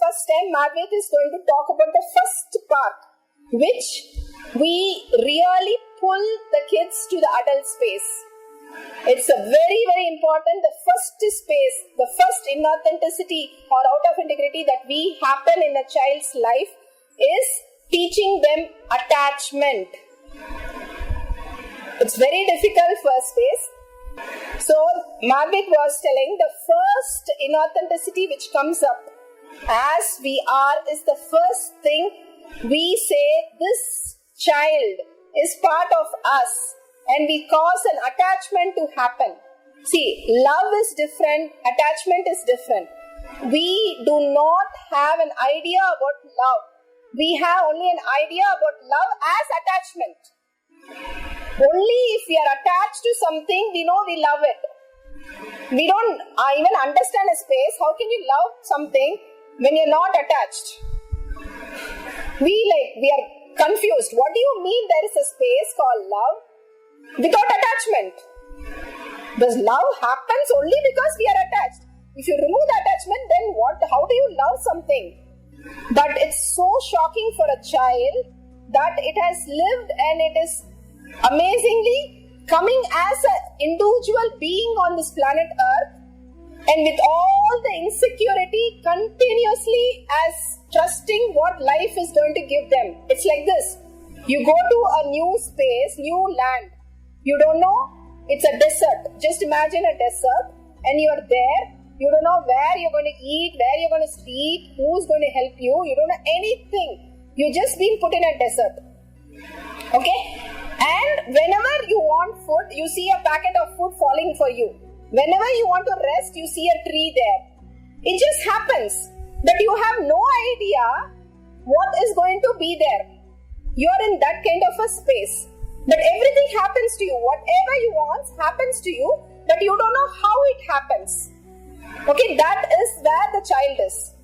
first time, Madhvit is going to talk about the first part, which we really pull the kids to the adult space. It's a very, very important, the first space, the first inauthenticity or out of integrity that we happen in a child's life is teaching them attachment. It's very difficult first space. So Madhvik was telling the first inauthenticity which comes up as we are is the first thing we say this child is part of us and we cause an attachment to happen. See, love is different, attachment is different. We do not have an idea about love. We have only an idea about love as attachment. Only if we are attached to something, we know we love it. We don't even understand a space. How can you love something when you're not attached? We are confused. What do you mean there is a space called love without attachment? Does love happens only because we are attached? If you remove the attachment, then what? How do you love something? But it's so shocking for a child that it has lived and it is amazingly coming as an individual being on this planet Earth, and with all the insecurity continuously as trusting what life is going to give them. It's like this. You go to a new space, new land. You don't know. It's a desert. Just imagine a desert and you are there. You don't know where you're going to eat, where you're going to sleep, who's going to help you. You don't know anything. You just been put in a desert. Okay? And whenever you want food, you see a packet of food falling for you. Whenever you want to rest, you see a tree there. It just happens that you have no idea what is going to be there. You're in that kind of a space. But everything happens to you. Whatever you want happens to you, but you don't know how it happens. Okay, that is where the child is.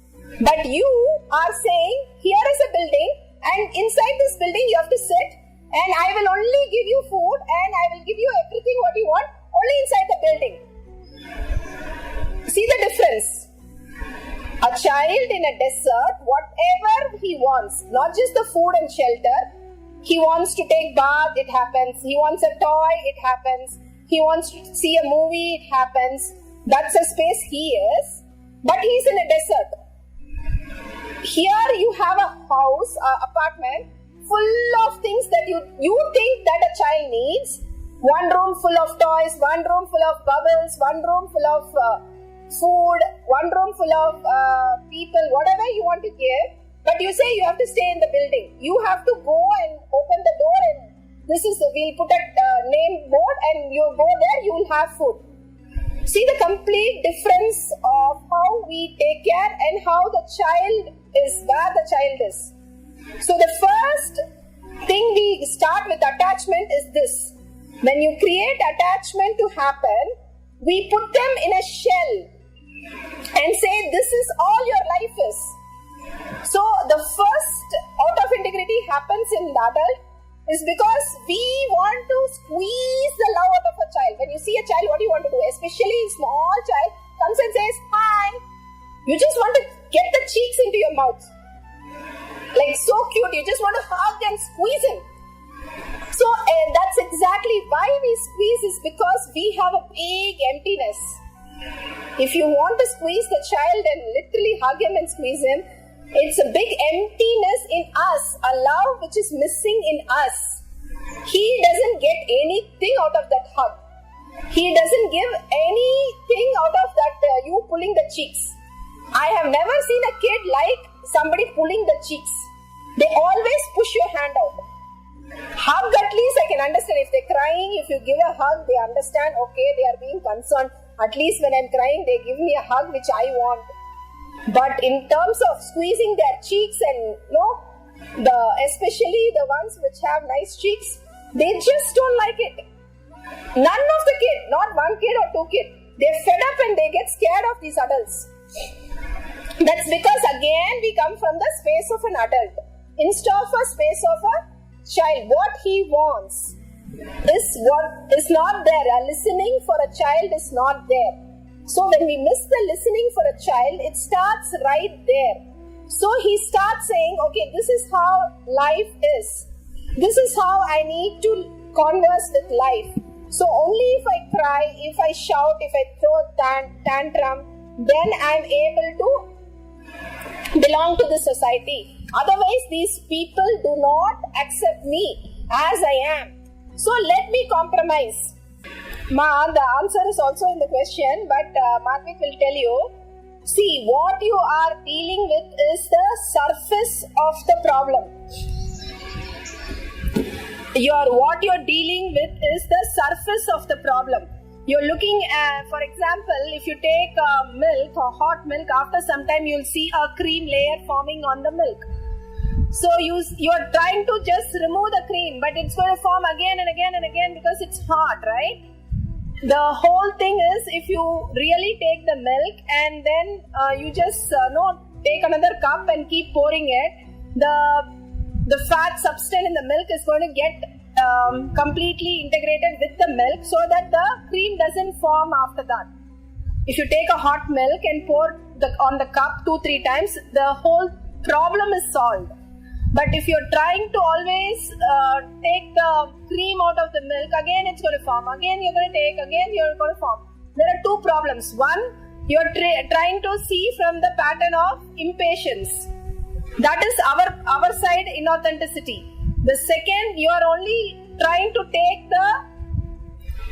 But you are saying, here is a building, and inside this building you have to sit, and I will only give you food, and I will give you everything what you want, only inside the building. See the difference? A child in a desert, whatever he wants, not just the food and shelter, he wants to take bath, it happens. He wants a toy, it happens. He wants to see a movie, it happens. That's a space he is, but he's in a desert. Here you have a house, apartment, full of things that you think that a child needs. One room full of toys, one room full of bubbles, one room full of food, one room full of people, whatever you want to give. But you say you have to stay in the building. You have to go and open the door and we'll put a name board and you go there, you will have food. See the complete difference of how we take care and how the child is, where the child is. So the first thing we start with attachment is this. When you create attachment to happen, we put them in a shell and say this is all your life is. So the first out of integrity happens in the adult is because we want to squeeze the love out of a child. When you see a child, what do you want to do? Especially a small child comes and says, hi. You just want to get the cheeks into your mouth. Like so cute. You just want to hug and squeeze him. So that's exactly why we squeeze is because we have a big emptiness. If you want to squeeze the child and literally hug him and squeeze him, it's a big emptiness in us, a love which is missing in us. He doesn't get anything out of that hug. He doesn't give anything out of that you pulling the cheeks. I have never seen a kid like somebody pulling the cheeks. They always push your hand out. Hug at least I can understand. If they're crying, if you give a hug, they understand, okay, they are being concerned. At least when I'm crying, they give me a hug which I want. But in terms of squeezing their cheeks and especially the ones which have nice cheeks, they just don't like it. None of the kid, not one kid or two kids, they're fed up and they get scared of these adults. That's because again we come from the space of an adult instead of a space of a child. What he wants is what is not there. A listening for a child is not there. So when we miss the listening for a child, it starts right there. So he starts saying, okay, this is how life is. This is how I need to converse with life. So only if I cry, if I shout, if I throw tantrum, then I'm able to belong to the society. Otherwise, these people do not accept me as I am. So let me compromise. Ma, the answer is also in the question, but Madhvik will tell you. See, what you are dealing with is the surface of the problem. What you're dealing with is the surface of the problem. You're looking at, for example, if you take milk or hot milk, after some time you'll see a cream layer forming on the milk. So you're trying to just remove the cream, but it's going to form again and again and again because it's hot, right? The whole thing is, if you really take the milk and then you just take another cup and keep pouring it, the fat substance in the milk is going to get completely integrated with the milk so that the cream doesn't form after that. If you take a hot milk and pour on the cup 2-3 times, the whole problem is solved. But if you're trying to always take the cream out of the milk, again it's going to form. Again you're going to take, again you're going to form. There are two problems. One, you're trying to see from the pattern of impatience. That is our side inauthenticity. The second, you are only trying to take the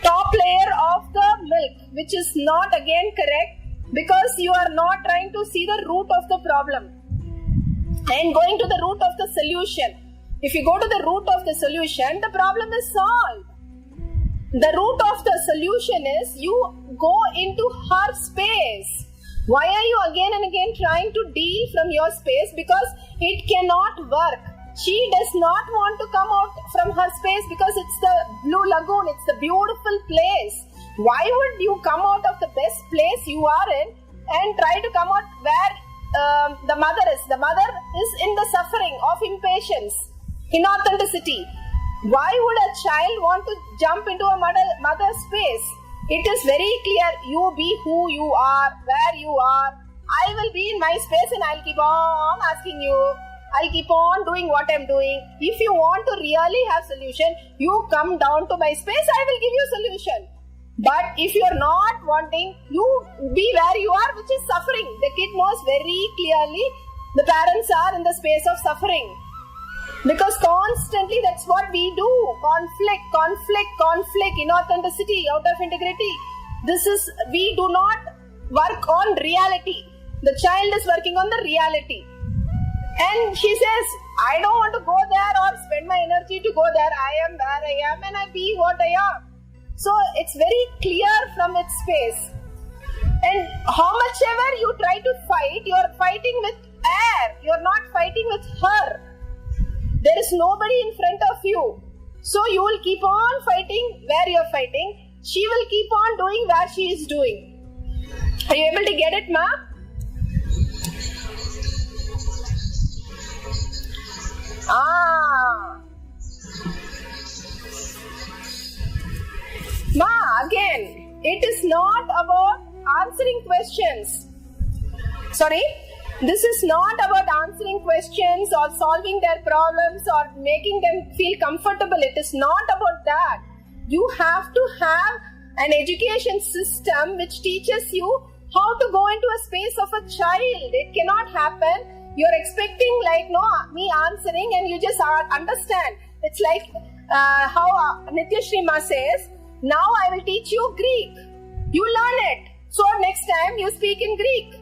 top layer of the milk, which is not again correct because you are not trying to see the root of the problem and going to the root of the solution. If you go to the root of the solution, the problem is solved. The root of the solution is you go into her space. Why are you again and again trying to deal from your space? Because it cannot work. She does not want to come out from her space because it's the blue lagoon, it's the beautiful place. Why would you come out of the best place you are in and try to come out where the mother is? The mother is in the suffering of impatience, inauthenticity. Why would a child want to jump into a mother's space? It is very clear, you be who you are, where you are. I will be in my space and I'll keep on asking you. I'll keep on doing what I'm doing. If you want to really have solution, you come down to my space, I will give you solution. But if you're not wanting, you be where you are, which is suffering. The kid knows very clearly the parents are in the space of suffering. Because constantly that's what we do. Conflict, inauthenticity, out of integrity. We do not work on reality. The child is working on the reality. And she says, I don't want to go there or spend my energy to go there. I am where I am and I be what I am. So it's very clear from its space. And how much ever you try to fight, you are fighting with air. You are not fighting with her. There is nobody in front of you. So you will keep on fighting where you are fighting. She will keep on doing where she is doing. Are you able to get it, ma? Ma, again, it is not about answering questions. Sorry? This is not about answering questions or solving their problems or making them feel comfortable. It is not about that. You have to have an education system which teaches you how to go into a space of a child. It cannot happen. You're expecting me answering and you just understand. It's like how Nithyananda Ma says, now I will teach you Greek. You learn it. So next time you speak in Greek.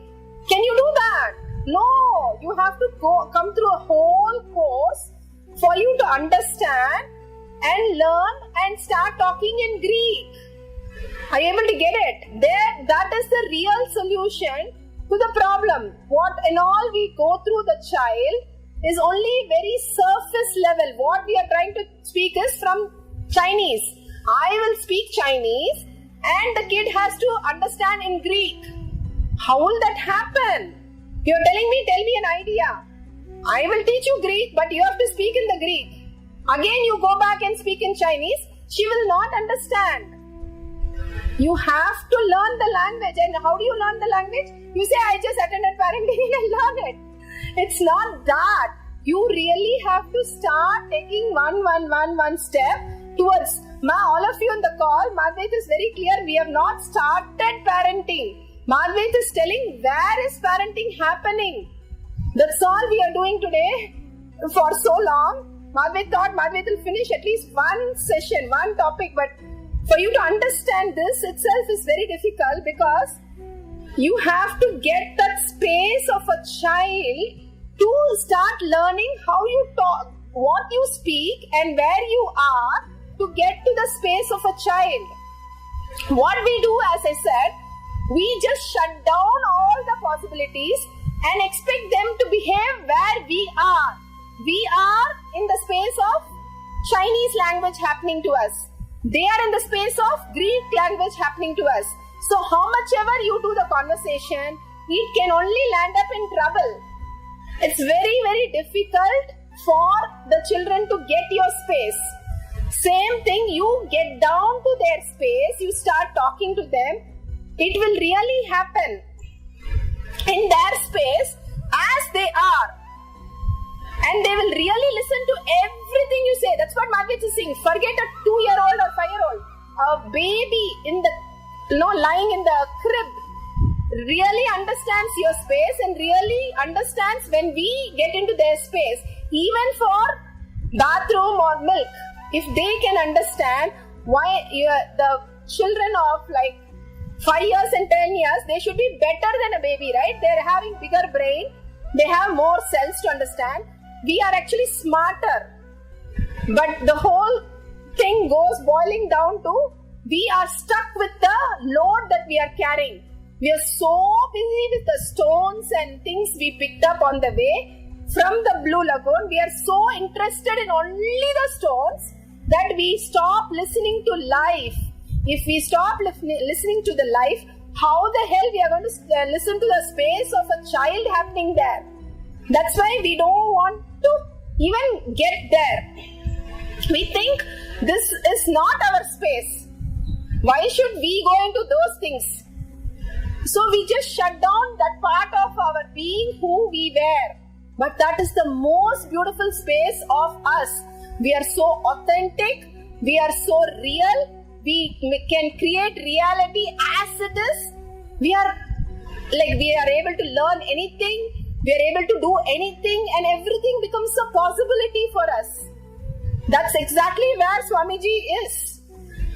Can you do that? No. You have to come through a whole course for you to understand and learn and start talking in Greek. Are you able to get it? That is the real solution to the problem. What and all we go through the child is only very surface level. What we are trying to speak is from Chinese. I will speak Chinese and the kid has to understand in Greek. How will that happen? You're telling me, tell me an idea. I will teach you Greek, but you have to speak in the Greek. Again, you go back and speak in Chinese. She will not understand. You have to learn the language. And how do you learn the language? You say, I just attended parenting and learn it. It's not that. You really have to start taking one step towards. All of you on the call, Madhvait is very clear. We have not started parenting. Madhvait is telling where is parenting happening. That's all we are doing today for so long. Madhvait thought Madhvait will finish at least one session, one topic. But for you to understand this itself is very difficult, because you have to get that space of a child to start learning how you talk, what you speak, and where you are, to get to the space of a child. What we do, as I said, we just shut down all the possibilities and expect them to behave where we are. We are in the space of Chinese language happening to us. They are in the space of Greek language happening to us. So how much ever you do the conversation, it can only land up in trouble. It's very, very difficult for the children to get your space. Same thing, you get down to their space, you start talking to them, it will really happen in their space as they are. And they will really listen to everything you say. That's what Madhvait is saying. Forget a 2-year-old or 5-year-old. A baby in the, lying in the crib really understands your space and really understands when we get into their space. Even for bathroom or milk, if they can understand why the children of like 5 years and 10 years, they should be better than a baby, right? They're having bigger brain. They have more cells to understand. We are actually smarter. But the whole thing goes boiling down to, we are stuck with the load that we are carrying. We are so busy with the stones and things we picked up on the way from the Blue Lagoon. We are so interested in only the stones that we stop listening to life. If we stop listening to the life, how the hell we are going to listen to the space of a child happening there? That's why we don't want to even get there. We think this is not our space. Why should we go into those things? So we just shut down that part of our being who we were. But that is the most beautiful space of us. We are so authentic. We are so real. We can create reality as it is. We are able to learn anything. We are able to do anything, and everything becomes a possibility for us. That's exactly where Swamiji is.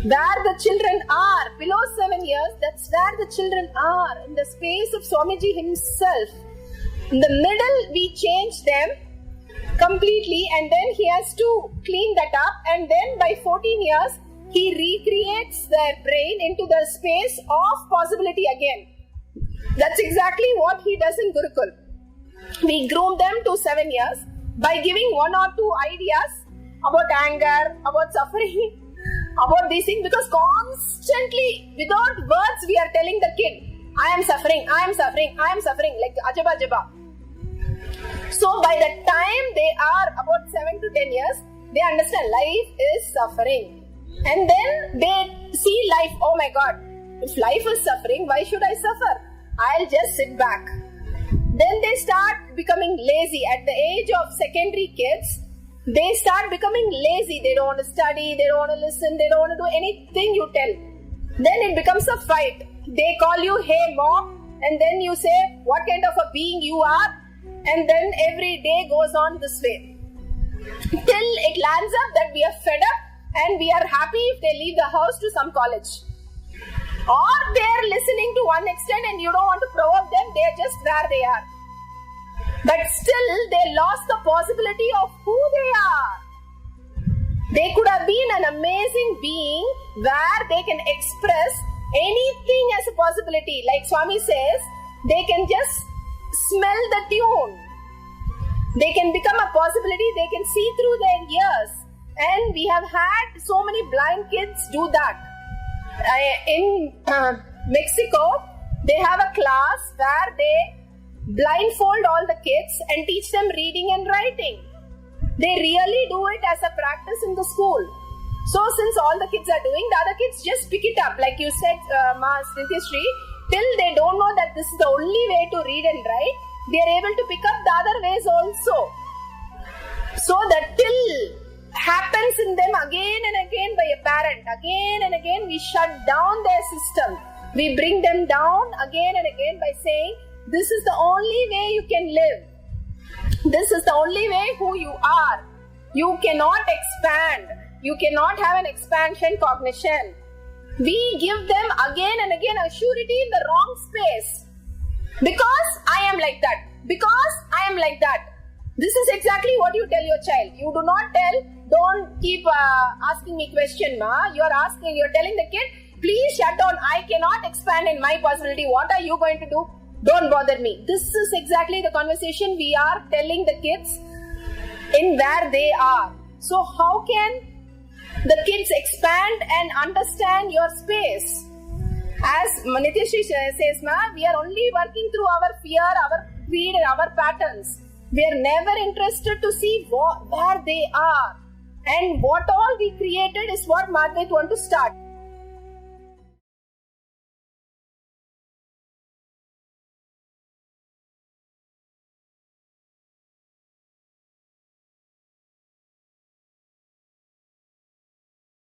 Where the children are, below 7 years, that's where the children are, in the space of Swamiji himself. In the middle, we change them completely, and then he has to clean that up, and then by 14 years, he recreates their brain into the space of possibility again. That's exactly what he does in Gurukul. We groom them to 7 years by giving 1 or 2 ideas about anger, about suffering, about these things, because constantly, without words, we are telling the kid, I am suffering, I am suffering, I am suffering, like ajaba jaba. So by the time they are about 7 to 10 years, they understand life is suffering. And then they see life, oh my God, if life is suffering, why should I suffer? I'll just sit back. Then they start becoming lazy. At the age of secondary kids, they start becoming lazy. They don't want to study, they don't want to listen, they don't want to do anything you tell. Then it becomes a fight. They call you, hey mom, and then you say what kind of a being you are, and then every day goes on this way. Till it lands up that we are fed up and we are happy if they leave the house to some college. Or they are listening to one extent and you don't want to provoke them, they are just where they are. But still, they lost the possibility of who they are. They could have been an amazing being where they can express anything as a possibility. Like Swami says, they can just smell the tune. They can become a possibility, they can see through their ears. And we have had so many blind kids do that. In Mexico, they have a class where they blindfold all the kids and teach them reading and writing. They really do it as a practice in the school. So since all the kids are doing, the other kids just pick it up. Like you said, Nithyananda, till they don't know that this is the only way to read and write, they are able to pick up the other ways also. So that till happens in them again and again by a parent. Again and again we shut down their system. We bring them down again and again by saying, this is the only way you can live. This is the only way who you are. You cannot expand. You cannot have an expansion cognition. We give them again and again a surety in the wrong space. Because I am like that. Because I am like that. This is exactly what you tell your child. You do not tell, don't keep asking me question, ma. You are telling the kid, please shut down. I cannot expand in my possibility. What are you going to do? Don't bother me. This is exactly the conversation we are telling the kids in where they are. So how can the kids expand and understand your space? As Nithyananda says, ma, we are only working through our fear, our greed and our patterns. We are never interested to see where they are. And what all we created is what Margaret want to start.